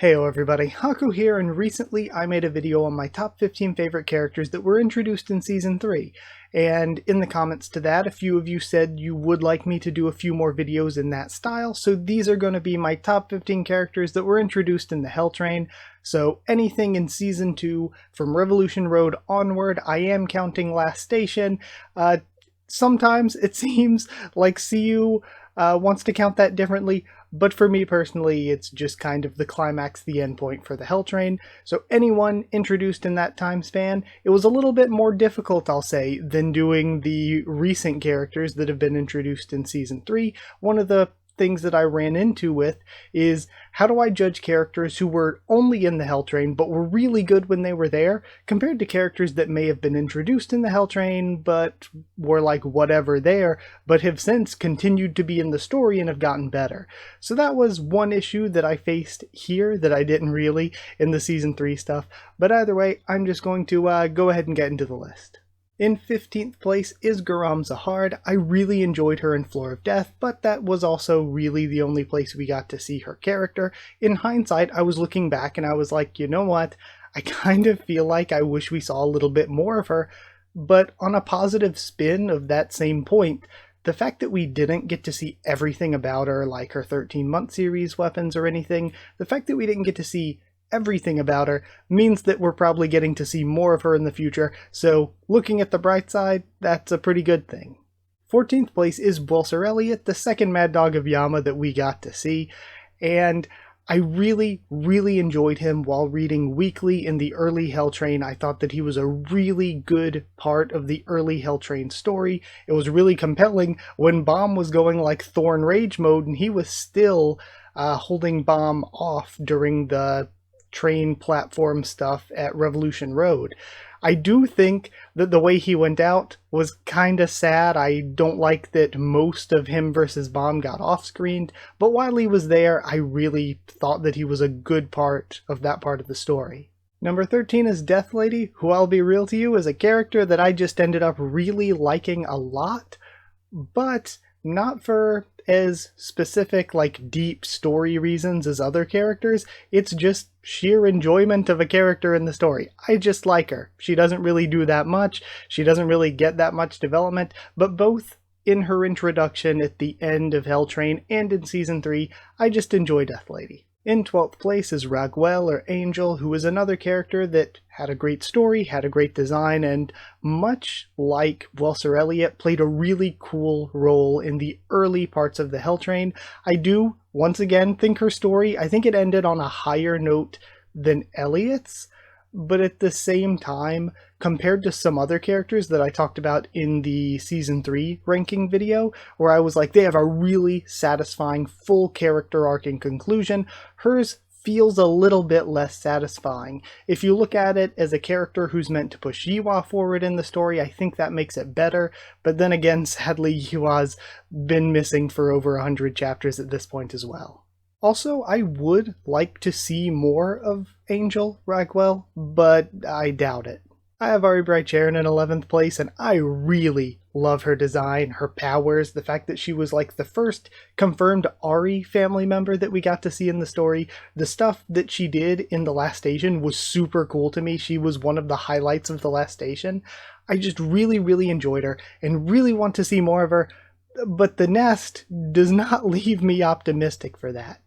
Heyo everybody, Haku here, and recently I made a video on my top 15 favorite characters that were introduced in Season 3. And in the comments to that, a few of you said you would like me to do a few more videos in that style, so these are going to be my top 15 characters that were introduced in the Hell Train. So anything in Season 2, from Revolution Road onward, I am counting Last Station. Sometimes it seems like CU wants to count that differently, but for me personally, it's just kind of the climax, the end point for the Hell Train. So anyone introduced in that time span, it was a little bit more difficult, I'll say, than doing the recent characters that have been introduced in Season 3. One of the things that I ran into with is, how do I judge characters who were only in the Hell Train but were really good when they were there, compared to characters that may have been introduced in the Hell Train but were like whatever there, but have since continued to be in the story and have gotten better. So that was one issue that I faced here that I didn't really in the Season 3 stuff, but either way, I'm just going to go ahead and get into the list. In 15th place is Garam Zahard. I really enjoyed her in Floor of Death, but that was also really the only place we got to see her character. In hindsight, I was looking back and I was like, you know what? I kind of feel like I wish we saw a little bit more of her, but on a positive spin of that same point, the fact that we didn't get to see everything about her, like her 13-month series weapons or anything, the fact that we didn't get to see everything about her means that we're probably getting to see more of her in the future, so looking at the bright side, that's a pretty good thing. 14th place is Welser Elliott, the second Mad Dog of Yama that we got to see, and I really enjoyed him while reading weekly in the early Hell Train. I thought that he was a really good part of the early Hell Train story. It was really compelling when Bomb was going like Thorn Rage mode and he was still holding Bomb off during the train platform stuff at Revolution Road. I do think that the way he went out was kind of sad. I don't like that most of him versus Bomb got off-screened, but while he was there, I really thought that he was a good part of that part of the story. Number 13 is Death Lady, who, I'll be real to you, is a character that I just ended up really liking a lot, but not for as specific, like deep story reasons as other characters. It's just sheer enjoyment of a character in the story. I just like her. She doesn't really do that much. She doesn't really get that much development, but both in her introduction at the end of Hell Train and in Season 3, I just enjoy Death Lady. In 12th place is Raguel, or Angel, who is another character that had a great story, had a great design, and much like Welser Elliott, played a really cool role in the early parts of the Hell Train. I do, once again, think her story, I think it ended on a higher note than Elliott's, but at the same time, compared to some other characters that I talked about in the Season 3 ranking video, where I was like, they have a really satisfying full character arc and conclusion, hers feels a little bit less satisfying. If you look at it as a character who's meant to push Yiwa forward in the story, I think that makes it better, but then again, sadly, Yiwa's been missing for over 100 chapters at this point as well. Also, I would like to see more of Angel Raguel, but I doubt it. I have Ari Bright Sharon in 11th place, and I really love her design, her powers, the fact that she was like the first confirmed Ari family member that we got to see in the story. The stuff that she did in The Last Station was super cool to me. She was one of the highlights of The Last Station. I just really enjoyed her and really want to see more of her, but the nest does not leave me optimistic for that.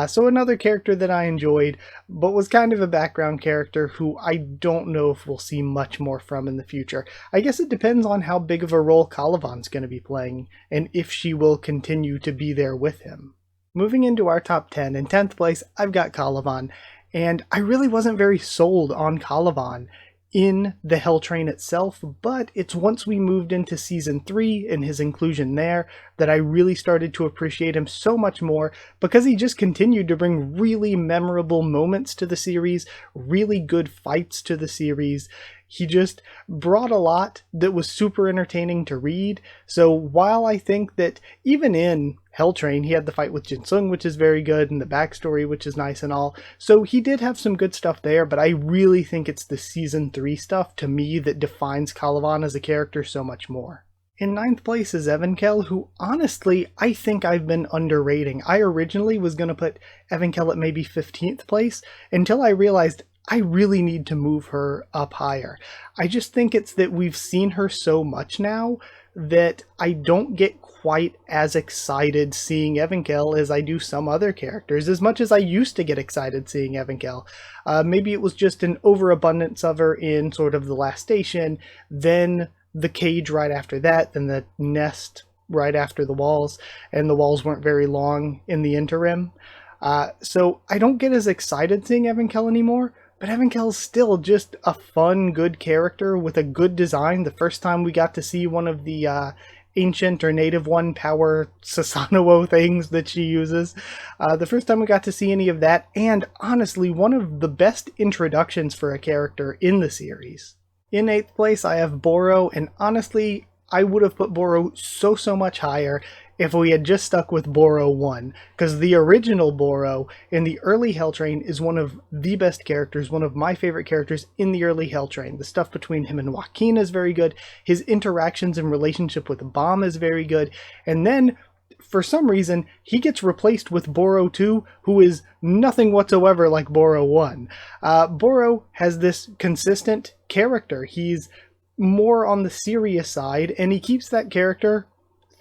So another character that I enjoyed, but was kind of a background character who I don't know if we'll see much more from in the future. I guess it depends on how big of a role Calivan's going to be playing, and if she will continue to be there with him. Moving into our top 10, in 10th place, I've got Calivan, and I really wasn't very sold on Calivan in the Hell Train itself, but it's once we moved into Season 3 and his inclusion there that I really started to appreciate him so much more, because he just continued to bring really memorable moments to the series, really good fights to the series. He just brought a lot that was super entertaining to read. So while I think that even in Hell Train, he had the fight with Jinsung, which is very good, and the backstory, which is nice and all. So he did have some good stuff there, but I really think it's the Season 3 stuff, to me, that defines Calivan as a character so much more. In ninth place is Evankel, who honestly I think I've been underrating. I originally was going to put Evankel at maybe 15th place until I realized I really need to move her up higher. I just think it's that we've seen her so much now that I don't get quite as excited seeing Evankel as I do some other characters, as much as I used to get excited seeing Evankel. Maybe it was just an overabundance of her in sort of the last station, then the cage right after that, then the nest right after the walls, and the walls weren't very long in the interim. So I don't get as excited seeing Evankel anymore, but Evankel's still just a fun, good character with a good design. The first time we got to see one of the ancient or native one power Susanoo things that she uses. The first time we got to see any of that, and honestly, one of the best introductions for a character in the series. In 8th place, I have Boro, and honestly, I would have put Boro so much higher if we had just stuck with Boro 1, because the original Boro in the early Hell Train is one of the best characters, one of my favorite characters in the early Hell Train. The stuff between him and Joaquin is very good, his interactions and relationship with Bomb is very good, and then for some reason, he gets replaced with Boro 2, who is nothing whatsoever like Boro 1. Boro has this consistent character. He's more on the serious side, and he keeps that character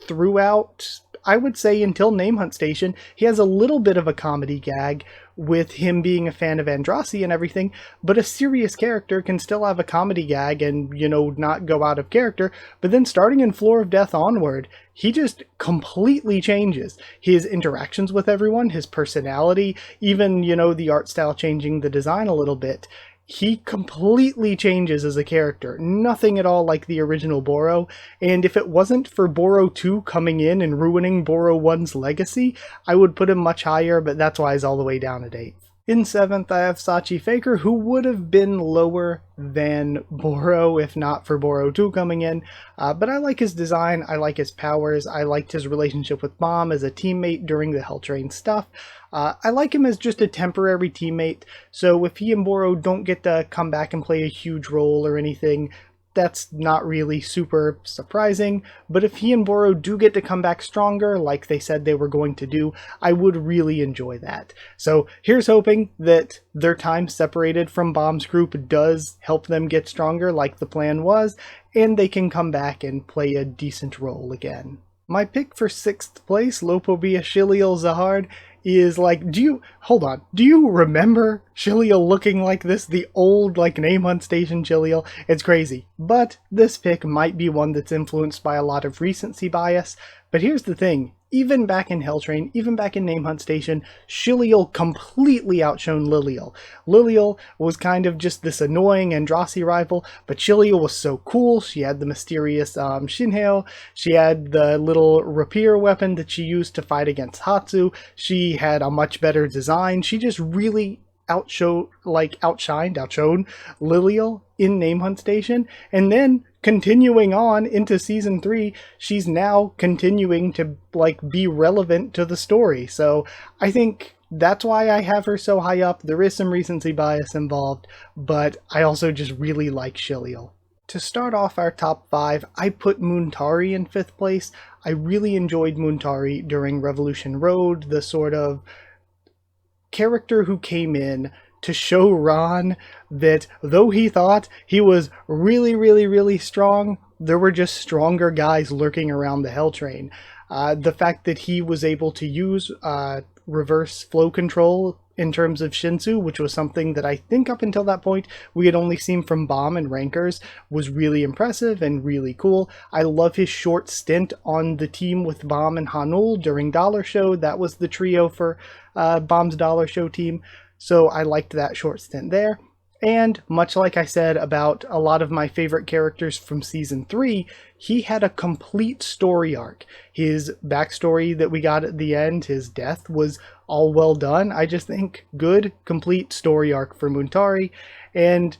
throughout, I would say, until Name Hunt Station. He has a little bit of a comedy gag with him being a fan of Andrasi and everything, but a serious character can still have a comedy gag and, you know, not go out of character. But then starting in Floor of Death onward, he just completely changes. His interactions with everyone, his personality, even, you know, the art style changing the design a little bit. He completely changes as a character. Nothing at all like the original Boro, and if it wasn't for Boro 2 coming in and ruining Boro 1's legacy, I would put him much higher, but that's why he's all the way down at 8th. In 7th, I have Sachi Faker, who would have been lower than Boro if not for Boro 2 coming in, but I like his design, I like his powers, I liked his relationship with Bomb as a teammate during the Hell Train stuff. I like him as just a temporary teammate, so if he and Boro don't get to come back and play a huge role or anything, that's not really super surprising, but if he and Boro do get to come back stronger, like they said they were going to do, I would really enjoy that. So here's hoping that their time separated from Bomb's group does help them get stronger like the plan was, and they can come back and play a decent role again. My pick for 6th place, Lopobia Shiliel Zahard, is like, do you remember Shiliel looking like this? The old, like, Name Hunt Station Shiliel? It's crazy. But this pick might be one that's influenced by a lot of recency bias. But here's the thing, even back in Hell Train, even back in Name Hunt Station, Shiliel completely outshone Liliel. Liliel was kind of just this annoying Andrasi rival, but Shiliel was so cool. She had the mysterious Shinheo, she had the little rapier weapon that she used to fight against Hatsu, she had a much better design. She just really outshone Liliel in Name Hunt Station, and then continuing on into season 3, she's now continuing to be relevant to the story. So I think that's why I have her so high up. There is some recency bias involved, but I also just really like Shiliel. To start off our top 5, I put Muntari in 5th place. I really enjoyed Muntari during Revolution Road, the sort of character who came in to show Ron that though he thought he was really strong, there were just stronger guys lurking around the Hell Train. The fact that he was able to use reverse flow control in terms of Shinsu, which was something that I think up until that point we had only seen from Bomb and Rankers, was really impressive and really cool. I love his short stint on the team with Bomb and Hanul during Dollar Show. That was the trio for Bomb's Dollar Show team. So I liked that short stint there. And much like I said about a lot of my favorite characters from Season 3, he had a complete story arc. His backstory that we got at the end, his death, was all well done. I just think good, complete story arc for Muntari. And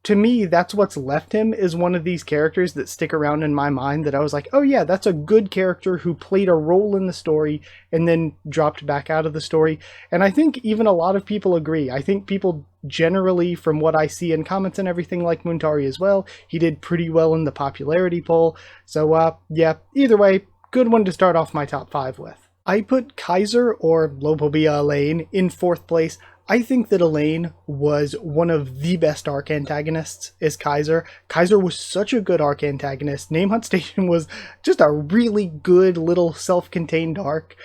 to me, that's what's left him, is one of these characters that stick around in my mind that I was like, oh yeah, that's a good character who played a role in the story and then dropped back out of the story. And I think even a lot of people agree. I think people generally, from what I see in comments and everything, like Muntari as well. He did pretty well in the popularity poll. So yeah, either way, good one to start off my top 5 with. I put Kaiser, or Lobobia Elaine, in 4th place. I think that Elaine was one of the best arc antagonists as Kaiser. Kaiser was such a good arc antagonist. Name Hunt Station was just a really good little self-contained arc.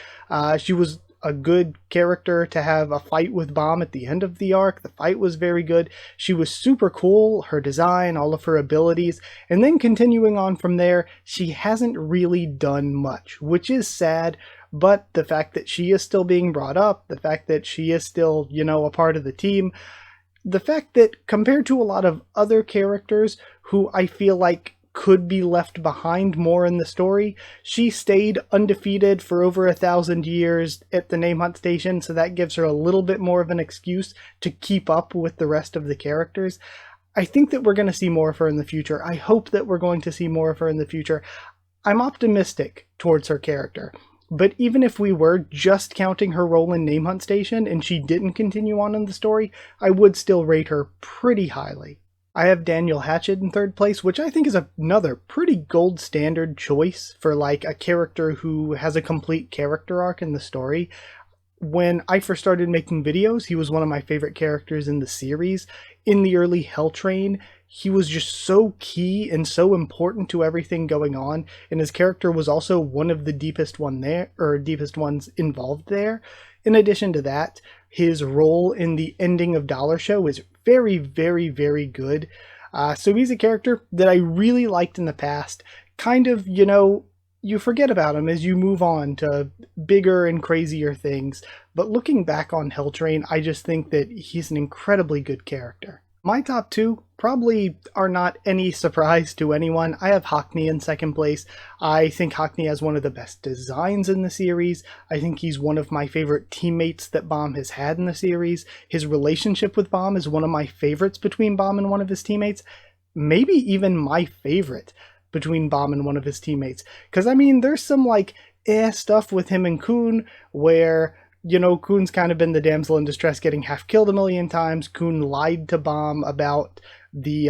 She was a good character to have a fight with Bomb at the end of the arc. The fight was very good. She was super cool, her design, all of her abilities, and then continuing on from there, she hasn't really done much, which is sad. But the fact that she is still being brought up, the fact that she is still, you know, a part of the team, the fact that compared to a lot of other characters who I feel like could be left behind more in the story, she stayed undefeated for over 1,000 years at the Name Hunt Station, so that gives her a little bit more of an excuse to keep up with the rest of the characters. I think that we're going to see more of her in the future. I hope that we're going to see more of her in the future. I'm optimistic towards her character. But even if we were just counting her role in Name Hunt Station and she didn't continue on in the story, I would still rate her pretty highly. I have Daniel Hatchet in 3rd place, which I think is another pretty gold standard choice for like a character who has a complete character arc in the story. When I first started making videos, he was one of my favorite characters in the series. In the early Hell Train, he was just so key and so important to everything going on, and his character was also one of the deepest ones involved there. In addition to that, his role in the ending of Dollar Show is very, very, very good. So he's a character that I really liked in the past. Kind of, you know, you forget about him as you move on to bigger and crazier things. But looking back on Hell Train, I just think that he's an incredibly good character. My top 2 probably are not any surprise to anyone. I have Haku in 2nd place. I think Haku has one of the best designs in the series. I think he's one of my favorite teammates that Bomb has had in the series. His relationship with Bomb is one of my favorites between Bomb and one of his teammates. Maybe even my favorite between Bomb and one of his teammates. Because, I mean, there's some, like, stuff with him and Kun where, you know, Kun's kind of been the damsel in distress, getting half killed a million times. Kun lied to Bomb about the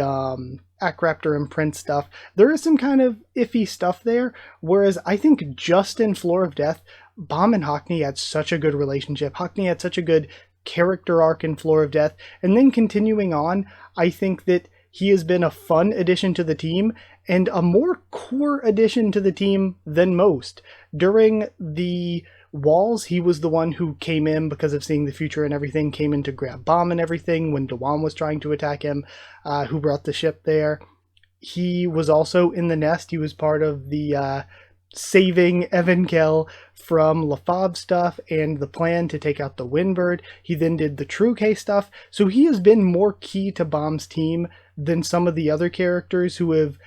Acraptor and Prince stuff. There is some kind of iffy stuff there, whereas I think just in Floor of Death, Bomb and Haku had such a good relationship. Haku had such a good character arc in Floor of Death, and then continuing on, I think that he has been a fun addition to the team and a more core addition to the team than most. During the Walls, he was the one who came in because of seeing the future and everything, came in to grab Bomb and everything when Dewan was trying to attack him, who brought the ship there. He was also in the Nest. He was part of the saving Evan Kell from LaFave stuff and the plan to take out the Windbird. He then did the True K stuff. So he has been more key to Bomb's team than some of the other characters who have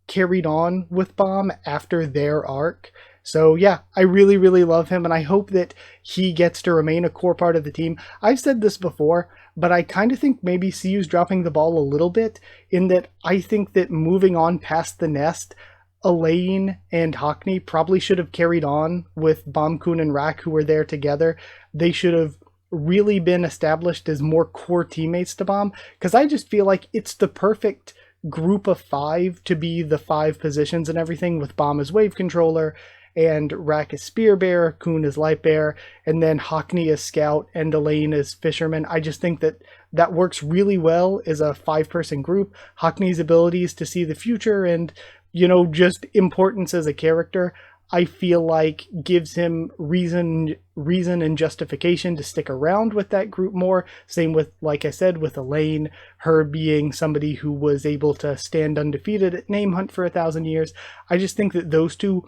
carried on with Bomb after their arc. So yeah, I really, really love him, and I hope that he gets to remain a core part of the team. I've said this before, but I kind of think maybe CU's dropping the ball a little bit, in that I think that moving on past the Nest, Elaine and Haku probably should have carried on with Bomb, Kun, and Rak, who were there together. They should have really been established as more core teammates to Bomb, because I just feel like it's the perfect group of 5 to be the 5 positions and everything, with Bomb as wave controller, and Rak is spear bearer, Kun is light bearer, and then Haku is scout, and Elaine is fisherman. I just think that that works really well as a 5-person group. Haku's abilities to see the future and, you know, just importance as a character, I feel like gives him reason and justification to stick around with that group more. Same with, like I said, with Elaine, her being somebody who was able to stand undefeated at Name Hunt for 1,000 years. I just think that those two,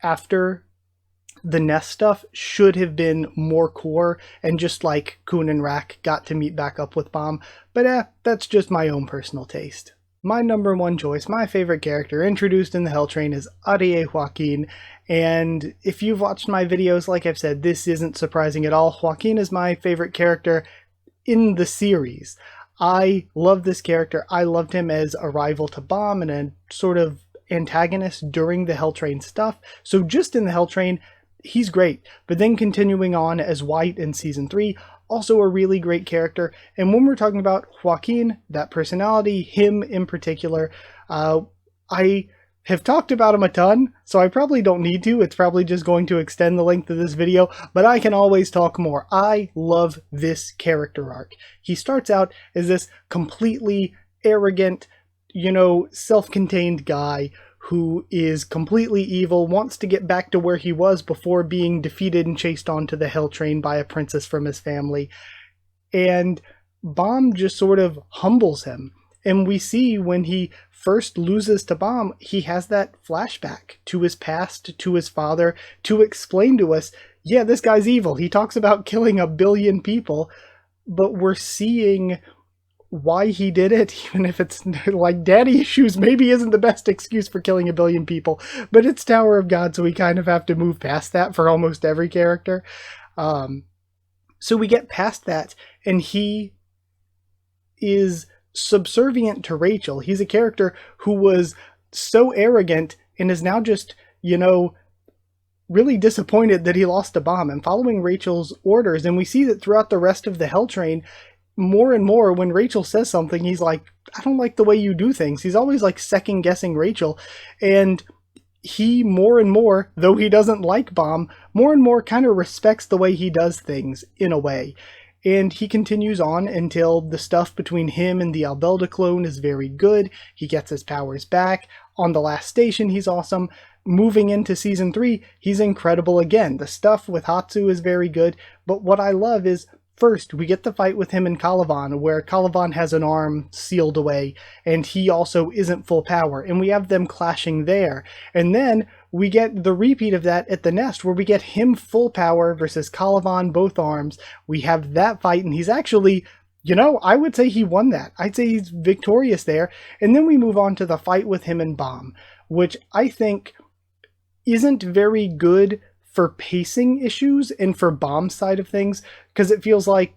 after the Nest stuff, should have been more core, and just like Kun and Rak got to meet back up with Bomb. But that's just my own personal taste. My number 1 choice, my favorite character introduced in the Hell Train, is Arie Joaquin. And if you've watched my videos, like I've said, this isn't surprising at all. Joaquin is my favorite character in the series. I love this character. I loved him as a rival to Bomb and a sort of antagonist during the Hell Train stuff. So just in the Hell Train, he's great. But then continuing on as White in Season 3, also a really great character. And when we're talking about Joaquin, that personality, him in particular, I have talked about him a ton, so I probably don't need to. It's probably just going to extend the length of this video, but I can always talk more. I love this character arc. He starts out as this completely arrogant, self-contained guy who is completely evil, wants to get back to where he was before being defeated and chased onto the hell train by a princess from his family. And Bomb just sort of humbles him. And we see when he first loses to Bomb, he has that flashback to his past, to his father, to explain to us, yeah, this guy's evil. He talks about killing 1 billion people, but we're seeing why he did it, even if it's like daddy issues maybe isn't the best excuse for killing 1 billion people, but it's Tower of God, so we kind of have to move past that for almost every character. So we get past that, and he is subservient to Rachel. He's a character who was so arrogant and is now just, really disappointed that he lost a Bomb and following Rachel's orders. And we see that throughout the rest of the Hell Train, more and more when Rachel says something, he's like, I don't like the way you do things. He's always like second guessing Rachel. And he more and more, though he doesn't like Bomb, more and more kind of respects the way he does things in a way. And he continues on until the stuff between him and the Albelda clone is very good. He gets his powers back. On the last station, he's awesome. Moving into Season 3, he's incredible again. The stuff with Hatsu is very good. But what I love is, first, we get the fight with him and Calivan, where Calivan has an arm sealed away, and he also isn't full power. And we have them clashing there. And then we get the repeat of that at the Nest, where we get him full power versus Calivan, both arms. We have that fight, and he's actually, I would say he won that. I'd say he's victorious there. And then we move on to the fight with him and Bomb, which I think isn't very good for pacing issues and for Bomb's side of things, because it feels like,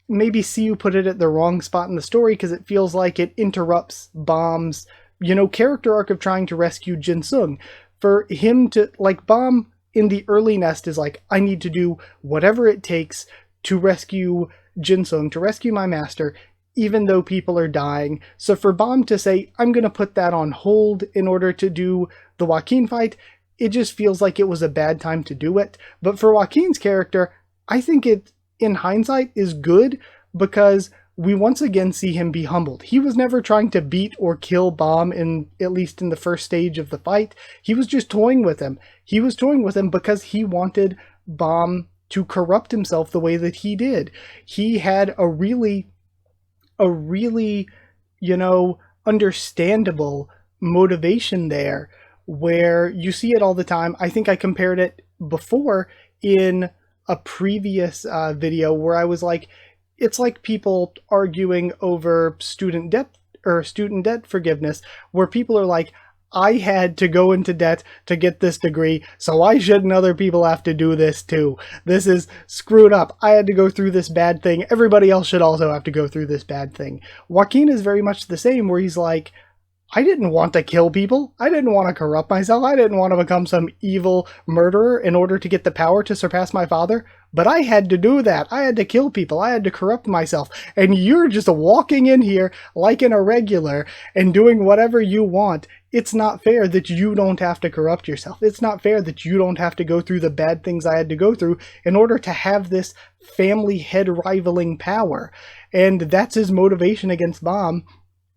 maybe CU put it at the wrong spot in the story, because it feels like it interrupts Bomb's character arc of trying to rescue Jin Sung. For him to, Bomb in the early Nest is like, I need to do whatever it takes to rescue Jin Sung, to rescue my master, even though people are dying. So for Bomb to say, I'm going to put that on hold in order to do the Joaquin fight, it just feels like it was a bad time to do it. But for Joaquin's character, I think it, in hindsight, is good, because we once again see him be humbled. He was never trying to beat or kill Bomb, at least in the first stage of the fight. He was just toying with him. He was toying with him because he wanted Bomb to corrupt himself the way that he did. He had a really, understandable motivation there, where you see it all the time. I think I compared it before in a previous video where I was like, it's like people arguing over student debt forgiveness, where people are like, I had to go into debt to get this degree, so why shouldn't other people have to do this too? This is screwed up. I had to go through this bad thing. Everybody else should also have to go through this bad thing. Joaquin is very much the same, where he's like, I didn't want to kill people. I didn't want to corrupt myself. I didn't want to become some evil murderer in order to get the power to surpass my father. But I had to do that. I had to kill people. I had to corrupt myself. And you're just walking in here like an irregular and doing whatever you want. It's not fair that you don't have to corrupt yourself. It's not fair that you don't have to go through the bad things I had to go through in order to have this family head rivaling power. And that's his motivation against Bomb.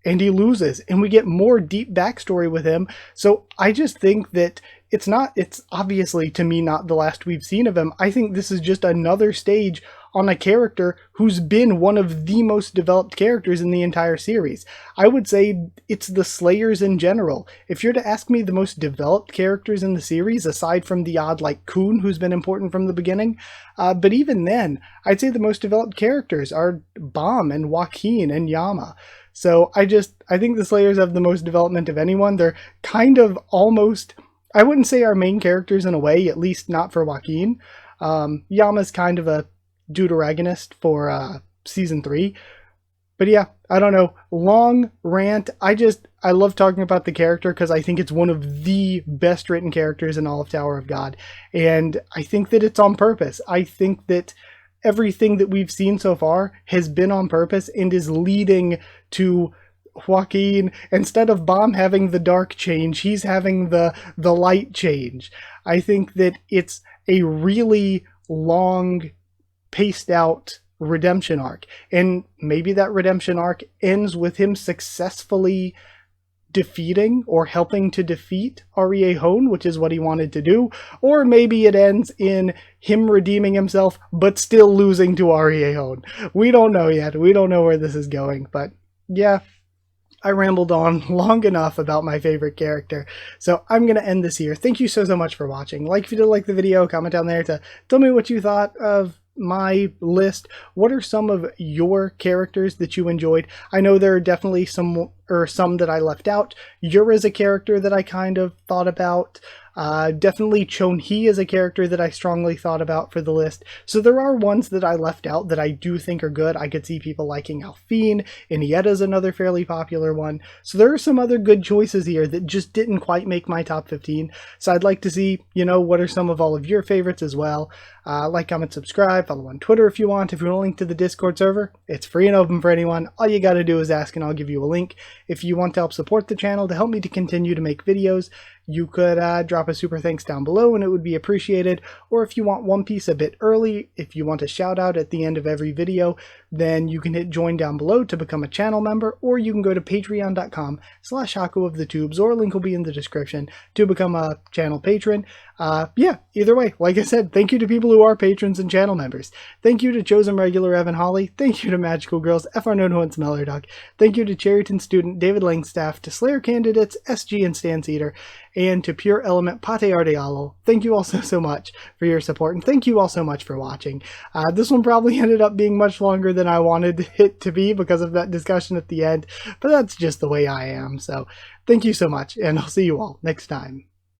And he loses, and we get more deep backstory with him. So I just think that it's obviously, to me, not the last we've seen of him. I think this is just another stage on a character who's been one of the most developed characters in the entire series. I would say it's the Slayers in general. If you're to ask me the most developed characters in the series, aside from the odd like Kun, who's been important from the beginning, but even then, I'd say the most developed characters are Bomb and Joaquin and Yama. So I think the Slayers have the most development of anyone. They're kind of almost, I wouldn't say our main characters in a way, at least not for Joaquin. Yama's kind of a deuteragonist for season 3. But yeah, I don't know. Long rant. I love talking about the character because I think it's one of the best written characters in all of Tower of God. And I think that it's on purpose. I think that everything that we've seen so far has been on purpose and is leading to Joaquin, instead of Bomb having the dark change, he's having the light change. I think that it's a really long, paced out redemption arc, and maybe that redemption arc ends with him successfully defeating or helping to defeat Ariehone, which is what he wanted to do, or maybe it ends in him redeeming himself but still losing to Ariehone. We don't know yet. We don't know where this is going, but yeah, I rambled on long enough about my favorite character, so I'm going to end this here. Thank you so much for watching. Like if you did like the video, comment down there to tell me what you thought of my list. What are some of your characters that you enjoyed? I know there are definitely some that I left out. Yura's a character that I kind of thought about. Definitely Chonhee is a character that I strongly thought about for the list. So there are ones that I left out that I do think are good. I could see people liking Alphine. Inietta's another fairly popular one. So there are some other good choices here that just didn't quite make my top 15. So I'd like to see, you know, what are some of all of your favorites as well. Like, comment, subscribe, follow on Twitter if you want. If you want a link to the Discord server, it's free and open for anyone. All you gotta do is ask and I'll give you a link. If you want to help support the channel to help me to continue to make videos, you could drop a super thanks down below and it would be appreciated. Or if you want One Piece a bit early, if you want a shout out at the end of every video, then you can hit join down below to become a channel member, or you can go to patreon.com/Haku of the Tubes, or a link will be in the description to become a channel patron. Yeah, either way, like I said, thank you to people who are patrons and channel members. Thank you to Chosen Regular Evan Holly. Thank you to Magical Girls, FR Nono and Smeller Duck. Thank you to Cherryton Student David Langstaff, to Slayer Candidates SG and Stan Cedar, and to Pure Element Pate Ardealo. Thank you all so much for your support, and thank you all so much for watching. This one probably ended up being much longer than I wanted it to be because of that discussion at the end, but that's just the way I am. So thank you so much, and I'll see you all next time.